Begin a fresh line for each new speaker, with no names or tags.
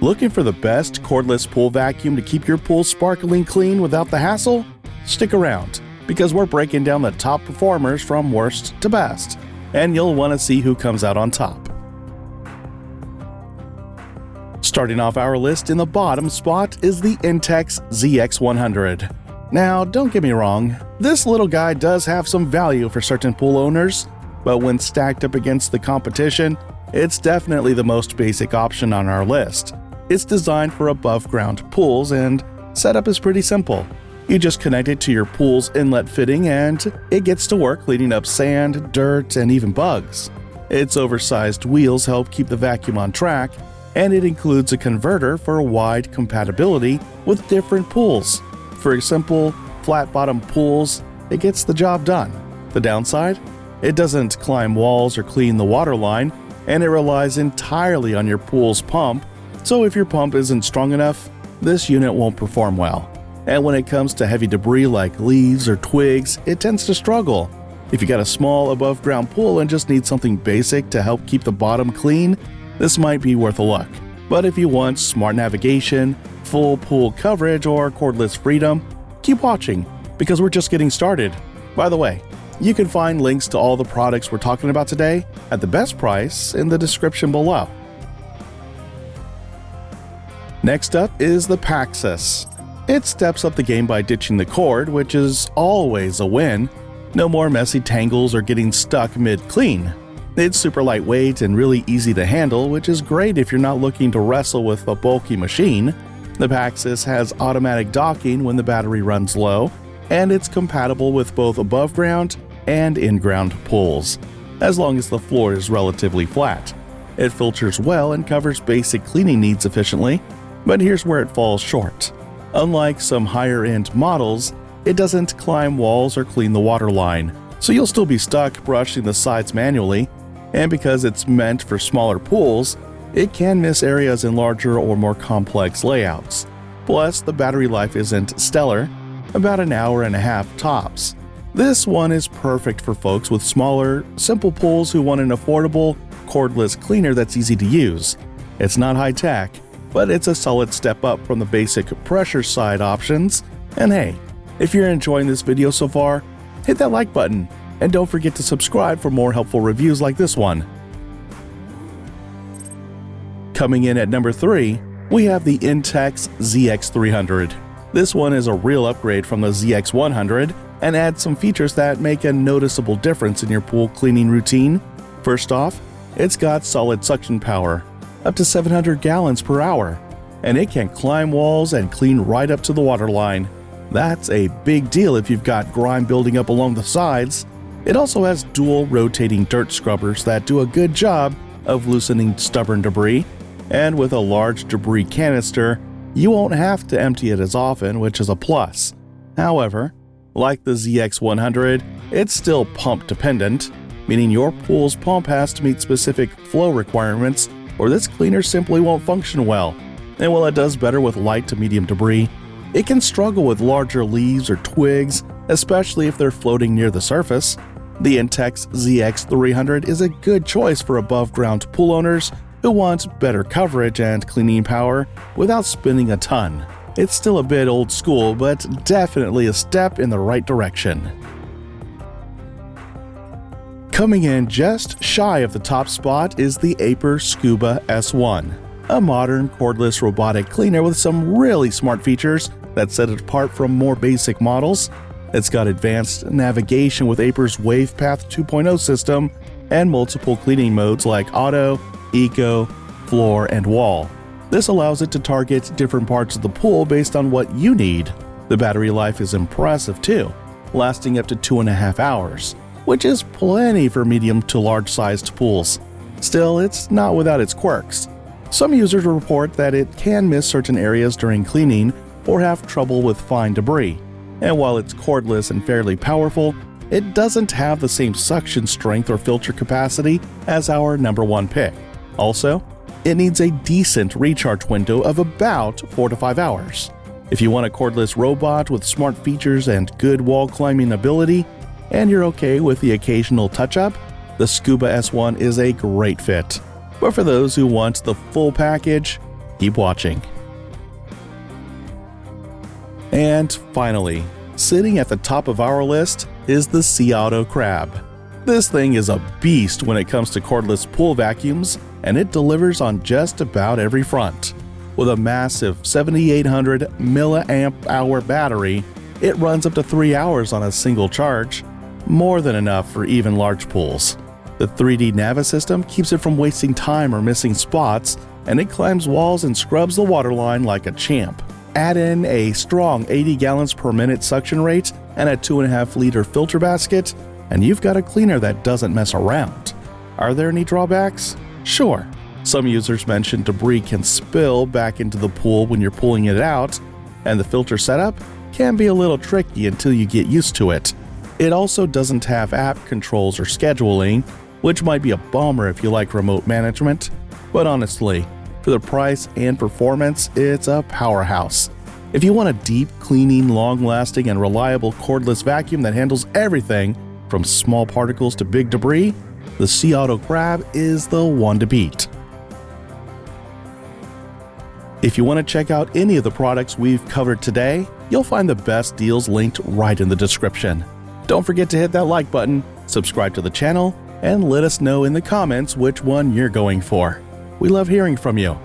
Looking for the best cordless pool vacuum to keep your pool sparkling clean without the hassle? Stick around, because we're breaking down the top performers from worst to best, and you'll want to see who comes out on top. Starting off our list in the bottom spot is the Intex ZX100. Now, don't get me wrong, this little guy does have some value for certain pool owners, but when stacked up against the competition, it's definitely the most basic option on our list. It's designed for above-ground pools, and setup is pretty simple. You just connect it to your pool's inlet fitting and it gets to work cleaning up sand, dirt, and even bugs. Its oversized wheels help keep the vacuum on track, and it includes a converter for wide compatibility with different pools. For simple, flat-bottom pools, it gets the job done. The downside? It doesn't climb walls or clean the water line, and it relies entirely on your pool's pump, so if your pump isn't strong enough, this unit won't perform well. And when it comes to heavy debris like leaves or twigs, it tends to struggle. If you got a small above-ground pool and just need something basic to help keep the bottom clean, this might be worth a look. But if you want smart navigation, full pool coverage, or cordless freedom, keep watching, because we're just getting started. By the way, you can find links to all the products we're talking about today at the best price in the description below. Next up is the PAXCESS. It steps up the game by ditching the cord, which is always a win. No more messy tangles or getting stuck mid-clean. It's super lightweight and really easy to handle, which is great if you're not looking to wrestle with a bulky machine. The PAXCESS has automatic docking when the battery runs low, and it's compatible with both above-ground and in-ground pools, as long as the floor is relatively flat. It filters well and covers basic cleaning needs efficiently, but here's where it falls short. Unlike some higher-end models, it doesn't climb walls or clean the water line, so you'll still be stuck brushing the sides manually, and because it's meant for smaller pools, it can miss areas in larger or more complex layouts. Plus, the battery life isn't stellar, about an hour and a half tops. This one is perfect for folks with smaller, simple pools who want an affordable, cordless cleaner that's easy to use. It's not high-tech, but it's a solid step up from the basic pressure side options. And hey, if you're enjoying this video so far, hit that like button, and don't forget to subscribe for more helpful reviews like this one. Coming in at number 3, we have the Intex ZX300. This one is a real upgrade from the ZX100 and adds some features that make a noticeable difference in your pool cleaning routine. First off, it's got solid suction power, up to 700 gallons per hour, and it can climb walls and clean right up to the water line. That's a big deal if you've got grime building up along the sides. It also has dual rotating dirt scrubbers that do a good job of loosening stubborn debris, and with a large debris canister, you won't have to empty it as often, which is a plus. However, like the ZX100, it's still pump dependent, meaning your pool's pump has to meet specific flow requirements or this cleaner simply won't function well. And while it does better with light to medium debris, it can struggle with larger leaves or twigs, especially if they're floating near the surface. The Intex ZX300 is a good choice for above-ground pool owners who want better coverage and cleaning power without spending a ton. It's still a bit old school, but definitely a step in the right direction. Coming in just shy of the top spot is the Aiper Scuba S1, a modern cordless robotic cleaner with some really smart features that set it apart from more basic models. It's got advanced navigation with Aiper's WavePath 2.0 system and multiple cleaning modes like auto, eco, floor, and wall. This allows it to target different parts of the pool based on what you need. The battery life is impressive too, lasting up to 2.5 hours, which is plenty for medium to large-sized pools. Still, it's not without its quirks. Some users report that it can miss certain areas during cleaning or have trouble with fine debris. And while it's cordless and fairly powerful, it doesn't have the same suction strength or filter capacity as our number one pick. Also, it needs a decent recharge window of about 4 to 5 hours. If you want a cordless robot with smart features and good wall climbing ability, and you're okay with the occasional touch-up, the Scuba S1 is a great fit. But for those who want the full package, Keep watching. And finally, sitting at the top of our list is the Seauto Crab. This thing is a beast when it comes to cordless pool vacuums, and it delivers on just about every front. With a massive 7800 milliamp hour battery, it runs up to 3 hours on a single charge, more than enough for even large pools. The 3D Navi system keeps it from wasting time or missing spots, and it climbs walls and scrubs the waterline like a champ. Add in a strong 80 gallons per minute suction rate and a 2.5 liter filter basket, and you've got a cleaner that doesn't mess around. Are there any drawbacks? Sure. Some users mention debris can spill back into the pool when you're pulling it out, and the filter setup can be a little tricky until you get used to it. It also doesn't have app controls or scheduling, which might be a bummer if you like remote management, but honestly, for the price and performance, it's a powerhouse. If you want a deep cleaning, long-lasting, and reliable cordless vacuum that handles everything from small particles to big debris, the Seauto Crab is the one to beat. If you want to check out any of the products we've covered today, you'll find the best deals linked right in the description. Don't forget to hit that like button, subscribe to the channel, and let us know in the comments which one you're going for. We love hearing from you.